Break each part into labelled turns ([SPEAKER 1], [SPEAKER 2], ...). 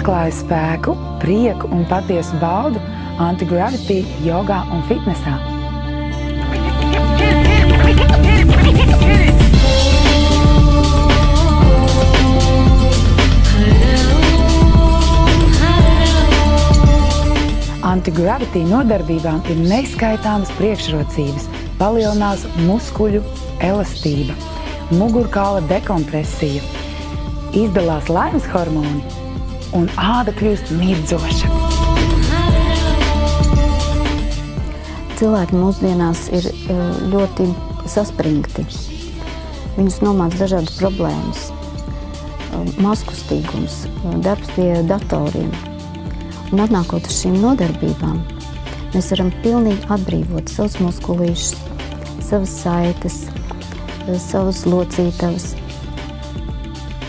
[SPEAKER 1] atklāju spēku, prieku un patiesu baudu anti-gravity jogā un fitnesā. Anti-gravity nodarbībām ir neskaitāmas priekšrocības, palielinās muskuļu elastība, mugurkaula dekompresija, izdalās laimes hormoni un āda kļūst mirdzoša.
[SPEAKER 2] Cilvēki mūsdienās ir ļoti saspringti. Viņus nomāc dažādas problēmas, mazkustīgums, darbs pie datoriem. Un atnākot uz šīm nodarbībām, mēs varam pilnīgi atbrīvot savus muskulīšus, savas saites, savas locītavas.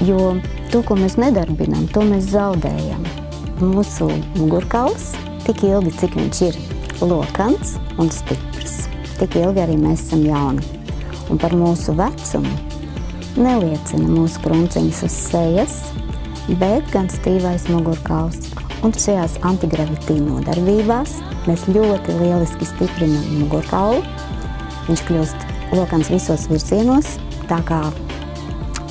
[SPEAKER 2] Jo to, ko mēs nedarbinām, to mēs zaudējam. Mūsu mugurkauls, tik ilgi, cik viņš ir lokans un stiprs, tik ilgi arī mēs esam jauni. Un par mūsu vecumu neliecina mūsu krunciņas uz sejas, bet gan stīvais mugurkauls. Un šajās anti-gravity nodarbībās mēs ļoti lieliski stiprinam mugurkaulu. Viņš kļūst lokans visos virzienos, tā kā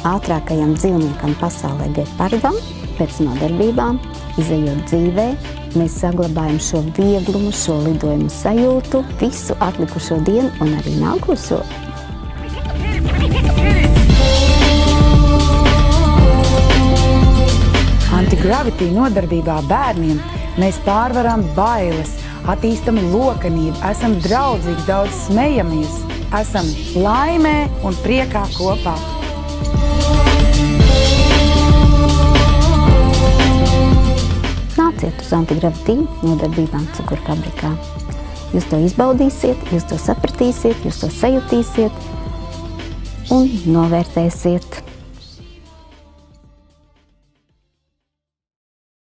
[SPEAKER 2] ātrākajam dzīvniekam pasaulē gepardam. Pēc nodarbībām, izejot dzīvē, mēs saglabājam šo vieglumu, šo lidojumu sajūtu visu atlikušo dienu un arī nākošo.
[SPEAKER 1] Anti-gravity nodarbībā bērniem mēs pārvaram bailes, attīstam lokanību, esam draudzīgi, daudz smejamies, esam laimē un priekā kopā.
[SPEAKER 2] Nāciet uz anti-gravity nodarbībām Cukurfabrikā. Jūs to izbaudīsiet, jūs to sapratīsiet, jūs to sajutīsiet un novērtēsiet.